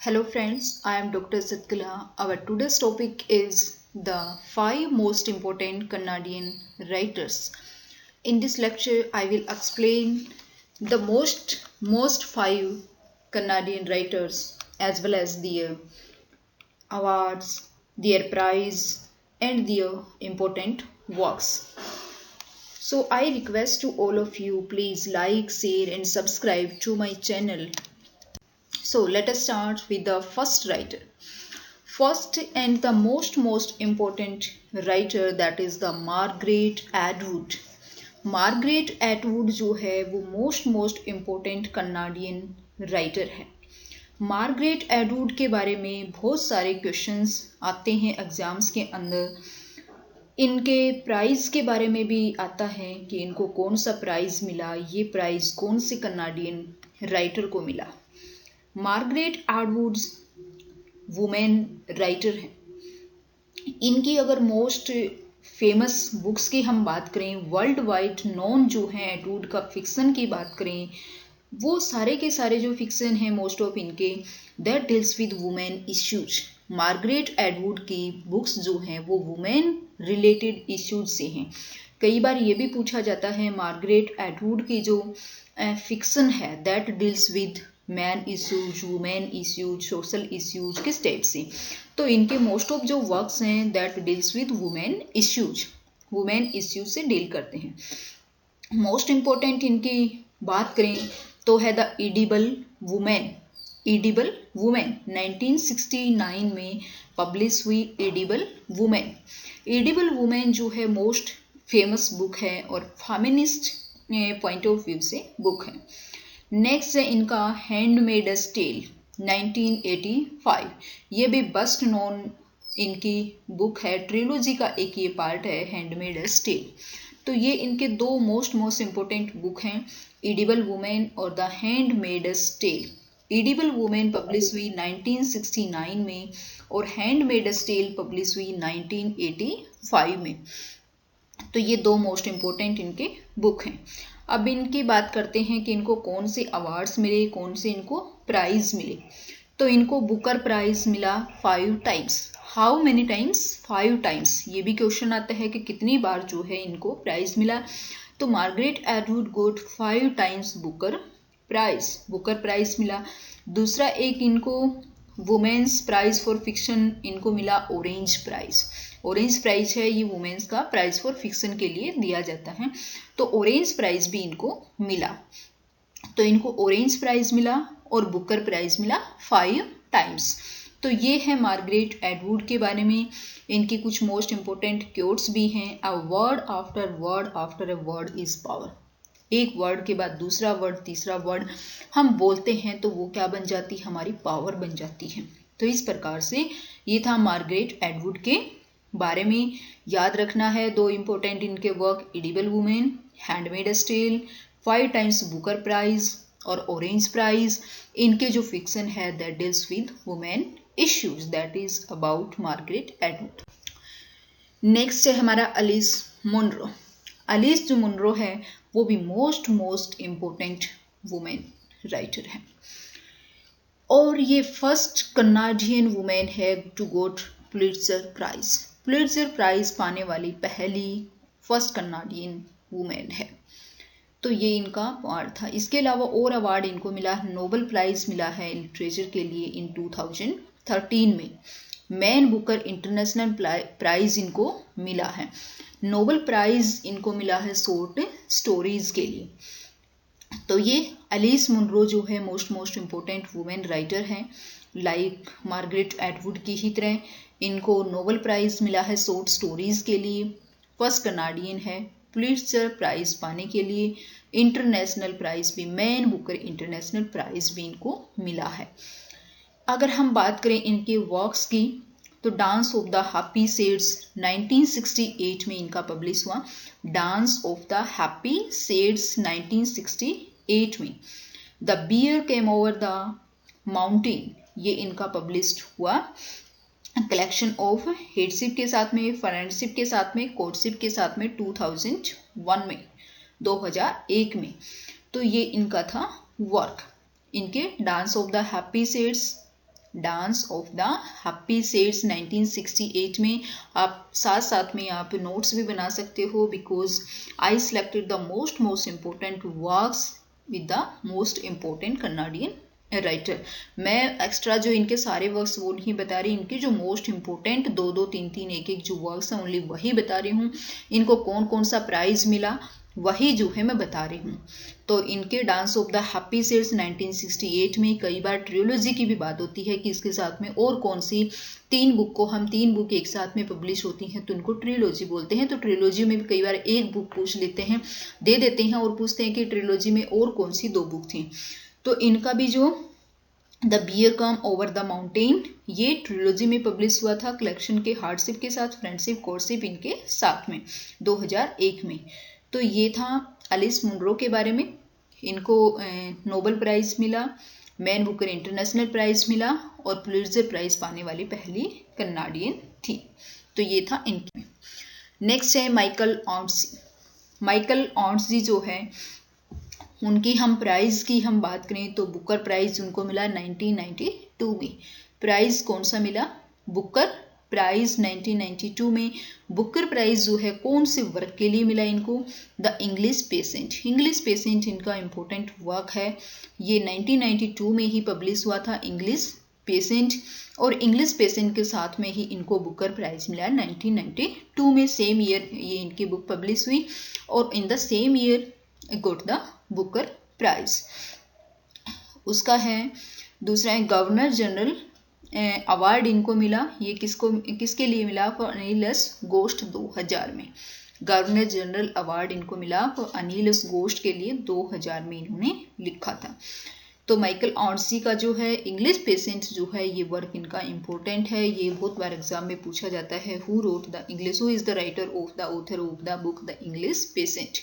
Hello friends, I am Dr. Satkala. Our today's topic is the 5 most important Canadian writers. In this lecture, I will explain the most 5 Canadian writers as well as their awards, their prize and their important works. So I request to all of you please like, share and subscribe to my channel. So let us start with the first writer. First and the most important writer that is the Margaret Atwood. Margaret Atwood जो है वो most important Canadian writer है. Margaret Atwood के बारे में बहुत सारे questions आते हैं एग्जाम्स के अंदर. इनके प्राइज के बारे में भी आता है कि इनको कौन सा प्राइज मिला, ये प्राइज कौन से कनाडियन राइटर को मिला. मार्गरेट एटवुड वुमेन राइटर हैं. इनकी अगर मोस्ट फेमस बुक्स की हम बात करें, वर्ल्ड वाइड नोन जो है एटवुड का फिक्शन की बात करें, वो सारे के सारे जो फिक्शन हैं मोस्ट ऑफ इनके that deals with women issues. Margaret Atwood की बुक्स जो हैं वो वुमेन रिलेटेड इश्यूज से हैं. कई बार ये भी पूछा जाता है मार्गरेट एटवुड की जो फिक्शन है that deals with man issues, women issues, social issues किस टाइप से. तो इनके मोस्ट ऑफ जो वर्क्स हैं that deals with women issues से डील करते हैं. मोस्ट इम्पोर्टेंट इनकी बात करें तो है द एडिबल वुमेन. 1969 में पब्लिश हुई एडिबल वुमेन जो है मोस्ट फेमस बुक है और फेमिनिस्ट पॉइंट ऑफ व्यू से बुक है. नेक्स्ट है इनका हैंडमेड्स टेल 1985. ये भी बेस्ट नोन इनकी बुक है, ट्रिलोजी का एक ये पार्ट है हैंडमेड्स टेल. तो ये इनके दो मोस्ट इम्पोर्टेंट बुक हैं, एडिबल वुमेन और the handmaid's tale. Edible women publish हुई 1969 में और हैंडमेड्स टेल पब्लिश हुई 1985 में. तो ये दो मोस्ट इम्पोर्टेंट इनके बुक हैं. अब इनकी बात करते हैं कि इनको कौन से अवार्ड्स मिले, कौन से इनको प्राइज मिले. तो इनको बुकर प्राइज मिला 5 times. How many times? 5 times. ये भी क्वेश्चन आता है कि कितनी बार जो है इनको प्राइज मिला. तो मार्गरेट एटवुड गोट 5 टाइम्स बुकर प्राइज मिला. दूसरा एक इनको वुमेन्स प्राइज फॉर फिक्शन इनको मिला ऑरेंज प्राइज है, ये वुमेन्स का प्राइज फॉर फिक्शन के लिए दिया जाता है. तो ऑरेंज प्राइज भी इनको मिला. तो इनको ऑरेंज प्राइज मिला और बुकर प्राइज मिला 5 टाइम्स. तो ये है मार्गरेट एटवुड के बारे में. इनकी कुछ मोस्ट इंपोर्टेंट क्योट्स भी हैं. A word after a word is power. एक वर्ड के बाद दूसरा वर्ड, तीसरा वर्ड हम बोलते हैं तो वो क्या बन जाती है, हमारी पावर बन जाती है. तो इस प्रकार से ये था मार्गरेट एटवुड के बारे में. याद रखना है दो इंपॉर्टेंट इनके work, edible women, handmaid's tale, 5 times Booker prize और ऑरेंज प्राइज. इनके जो फिक्शन है that deals with women issues, that is about Margaret Atwood. Next है हमारा एलिस मुनरो. एलिस जो मुनरो है वो भी मोस्ट इम्पोर्टेंट वुमेन राइटर है और ये फर्स्ट कनाडियन वुमेन है टू गोट पुलिट्जर प्राइज पाने वाली पहली फर्स्ट कनाडियन वुमेन है. तो ये इनका पार्ट था. इसके अलावा और अवार्ड इनको मिला, नोबेल प्राइज मिला है लिटरेचर के लिए इन 2013 में. मैन बुकर इंटरनेशनल प्राइज इनको मिला है. नोबेल प्राइज इनको मिला है शॉर्ट स्टोरीज के लिए. तो ये एलिस मुनरो जो है मोस्ट इम्पोर्टेंट वुमेन राइटर हैं. लाइक मार्गरेट एटवुड की ही तरह इनको नोबेल प्राइज मिला है शॉर्ट स्टोरीज के लिए. फर्स्ट कनाडियन है पुलिट्जर प्राइज पाने के लिए. इंटरनेशनल प्राइज भी, मैन बुकर इंटरनेशनल प्राइज भी इनको मिला है. अगर हम बात करें इनके वर्क्स की तो dance of the happy shades 1968 में इनका पब्लिश हुआ. Dance of the happy shades 1968 में. The bear came over the mountain ये इनका पब्लिश्ड हुआ. कलेक्शन ऑफ हेडशिप के साथ में, फ्रेंडशिप के साथ में, कोर्टशिप के साथ में 2001 में. तो ये इनका था वर्क. इनके dance of the happy shades dance of the happy shades 1968 में। आप साथ साथ में आप नोट्स भी बना सकते हो, because I selected the most important works with the most important Canadian writer. मैं एक्स्ट्रा जो इनके सारे वर्क्स वो नहीं बता रही, इनके जो मोस्ट इम्पोर्टेंट 2-2, 3-3, 1-1 जो वर्क्स हैं ओनली वही बता रही हूँ। इनको कौन कौन सा प्राइज मिला वही जो है मैं बता रही हूँ। तो इनके dance of the happy shades 1968 में कई बार ट्रियोलॉजी की भी बात होती है कि इसके साथ में और कौन सी 3 बुक को हम 3 बुक एक साथ में पब्लिश होती हैं तो उनको ट्रियोलॉजी बोलते हैं। तो ट्रियोलॉजी में भी कई बार एक बुक पूछ लेते हैं, दे देते हैं और पूछते हैं कि ट्रियोलॉजी में और कौन सी 2 बुक थी। तो इनका भी जो the bear come over the mountain ये ट्रियोलॉजी में पब्लिश हुआ था, कलेक्शन के हार्डशिप के साथ, फ्रेंडशिप, कोर्टशिप इनके साथ में 2001 में। तो ये था एलिस मुनरो के बारे में। इनको नोबेल प्राइज मिला, मैन बुकर इंटरनेशनल प्राइज मिला और पुलिट्जर प्राइज पाने वाली पहली कनाडियन थी। तो ये था इनकी। नेक्स्ट है माइकल ऑर्डसी। माइकल ऑर्डसी जो है उनकी हम प्राइज की हम बात करें तो बुकर प्राइज उनको मिला 1992 में। प्राइज कौन सा मिला? बुकर प्राइज 1992 में। बुकर प्राइज जो है कौन से वर्क के लिए मिला इनको? The English patient. English patient इनका इंपॉर्टेंट वर्क है, ये 1992 में ही पब्लिश हुआ था इंग्लिश पेशेंट, और इंग्लिश पेशेंट के साथ में ही इनको बुकर प्राइज मिला 1992 में। सेम ईयर ये इनकी बुक पब्लिश हुई और in the same year got the Booker prize. उसका है दूसरा है गवर्नर जनरल अवार्ड इनको मिला। ये किसके लिए मिला? फॉर अनिलस गोस्ट 2000 में। गवर्नर जनरल अवार्ड इनको मिला फॉर अनिलस गोस्ट के लिए 2000 में इन्होंने लिखा था। तो माइकल ऑर्डसी का जो है इंग्लिश पेशेंट जो है ये वर्क इनका इम्पोर्टेंट है, ये बहुत बार एग्जाम में पूछा जाता है। Who wrote the English, who is the writer of the author of the book the English patient.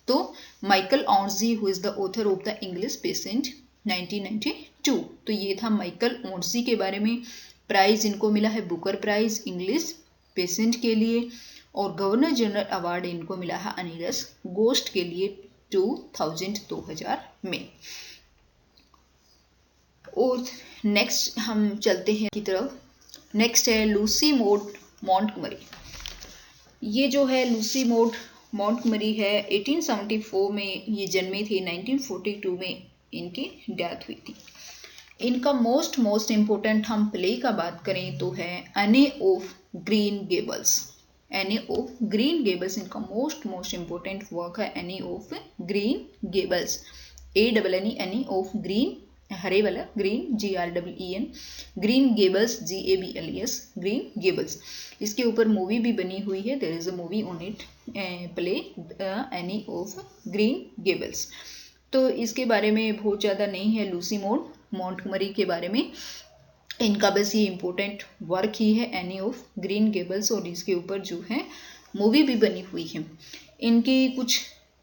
तो Michael Ondaatje who is the author of the English patient 1992। तो ये था माइकल ऑर्डसी के बारे में। प्राइज इनको मिला है बुकर प्राइज इंग्लिश पेशेंट के लिए, और गवर्नर जनरल अवार्ड इनको मिला है अनिलस गोस्ट के लिए 2000 में। और नेक्स्ट हम चलते हैं की तरफ। नेक्स्ट है लूसी मॉड मॉन्टगमरी। ये जो है लूसी मॉड मॉन्टगमरी है 1874 में ये जन्मी थी, 1942 में इनकी डेथ हुई थी। इनका मोस्ट इम्पोर्टेंट हम प्ले का बात करें तो है Anne of Green Gables. Anne of Green Gables इनका मोस्ट इम्पोर्टेंट वर्क है, Anne of Green Gables. ANNE Anne of Green, हरे वाला green, GREEN, Green Gables GABLES, Green Gables. इसके ऊपर मूवी भी बनी हुई है, there is a movie on it, play Anne of Green Gables. तो इसके बारे में बहुत ज़्यादा नहीं है लूसी मॉड मॉन्टगमरी के बारे में। इनका बस ये इम्पोर्टेंट वर्क ही है एनी ऑफ ग्रीन गेबल्स, और इसके ऊपर जो है मूवी भी बनी हुई है। इनकी कुछ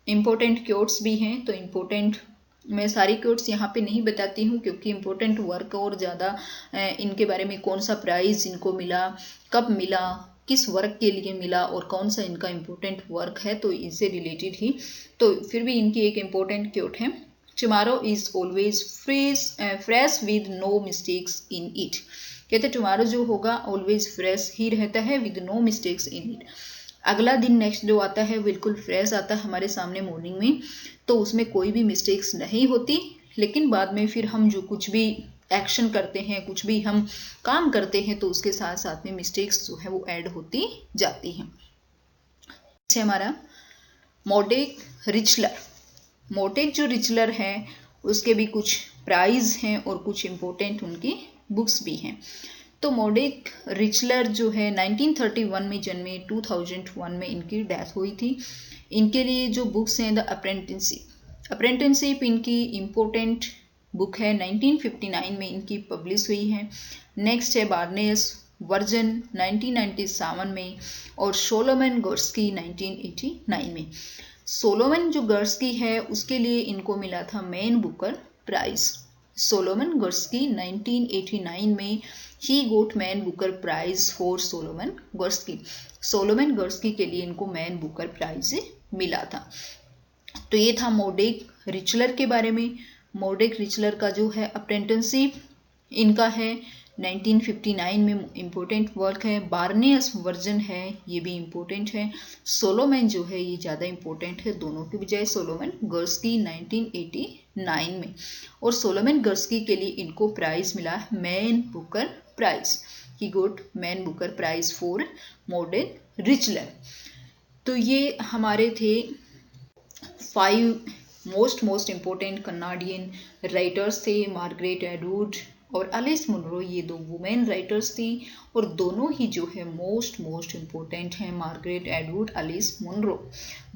इम्पोर्टेंट क्योट्स भी हैं, तो इम्पोर्टेंट मैं सारी क्योट्स यहाँ पे नहीं बताती हूँ क्योंकि इम्पोर्टेंट वर्क और ज़्यादा इनके बारे में कौन सा प्राइज इनको मिला, कब मिला, किस वर्क के लिए मिला और कौन सा इनका इम्पोर्टेंट वर्क है, तो इससे रिलेटेड ही। तो फिर भी इनकी एक इम्पोर्टेंट क्योट है, tomorrow is always fresh with no mistakes in it. कहते टुमारो जो होगा ऑलवेज फ्रेश ही रहता है with no mistakes in it. अगला दिन नेक्स्ट जो आता है बिल्कुल फ्रेश आता है हमारे सामने मॉर्निंग में, तो उसमें कोई भी मिस्टेक्स नहीं होती, लेकिन बाद में फिर हम जो कुछ भी एक्शन करते हैं, कुछ भी हम काम करते हैं, तो उसके साथ साथ में मिस्टेक्स जो है वो ऐड होती जाती हैं। जैसे हमारा मोडेक रिचलर। मोडेक जो रिचलर है उसके भी कुछ प्राइज हैं और कुछ इम्पोर्टेंट उनकी बुक्स भी हैं। तो मोडेक रिचलर जो है 1931 में जन्मे, 2001 में इनकी डेथ हुई थी। इनके लिए जो बुक्स हैं द अप्रेंटिसशिप इनकी इम्पोर्टेंट बुक है, 1959 में इनकी पब्लिश हुई है। नेक्स्ट है बार्नेस वर्जन 1997 में, और सोलोमन गर्स्की 1989 में। सोलोमन जो गर्स्की है उसके लिए इनको मिला था Man Booker Prize. Solomon Gursky 1989 में he got Man Booker Prize for Solomon Gursky. Solomon Gursky के लिए इनको मैन बुकर प्राइज मिला था। तो ये था मोडेक रिचलर के बारे में। मोडेक रिचलर का जो है अप्रेंटिसशिप इनका है 1959 में इम्पोर्टेंट वर्क है। बार्नियस वर्जन है, ये भी इम्पोर्टेंट है। सोलोमन जो है ये ज़्यादा इम्पोर्टेंट है दोनों की बजाय। सोलोमन गर्स्की 1989 में, और सोलोमन गर्स्की के लिए इनको प्राइज मिला Man Booker Prize. He got Man Booker Prize for मॉडर्न रिचलर। तो ये हमारे थे 5 मोस्ट इम्पोर्टेंट कनाडियन राइटर्स थे। मार्गरेट एटवुड और एलिस मुनरो, ये 2 वुमेन राइटर्स थी, और दोनों ही जो है मोस्ट इम्पोर्टेंट हैं। मार्गरेट एटवुड, एलिस मुनरो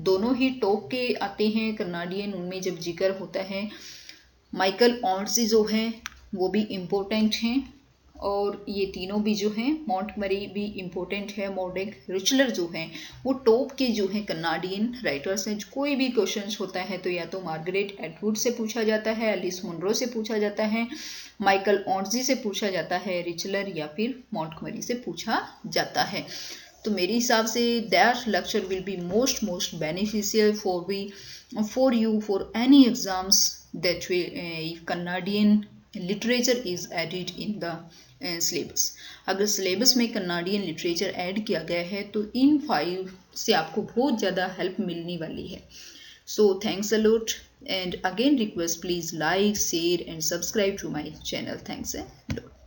दोनों ही टॉप के आते हैं कनाडियन, उनमें जब जिक्र होता है। माइकल ऑन्ट्जी जो है वो भी इम्पोर्टेंट हैं, और ये तीनों भी जो हैं, मॉन्टगमरी भी इम्पोर्टेंट है। मॉडर्न रिचलर जो हैं वो टॉप के जो हैं कनाडियन राइटर्स हैं। कोई भी क्वेश्चन होता है तो या तो मार्गरेट एटवुड से पूछा जाता है, एलिस मुनरो से पूछा जाता है, माइकल ऑन्ट्जी से पूछा जाता है रिचलर, या फिर मॉन्टगमरी से पूछा जाता है। तो मेरे हिसाब say that lecture will be most beneficial for you for any exams that Canadian literature is added in the syllabus। अगर सिलेबस में कनाडियन लिटरेचर ऐड किया गया है तो इन 5 से आपको बहुत ज़्यादा हेल्प मिलने वाली है। So thanks a lot, and again request, please like, share and subscribe to my channel. Thanks a lot.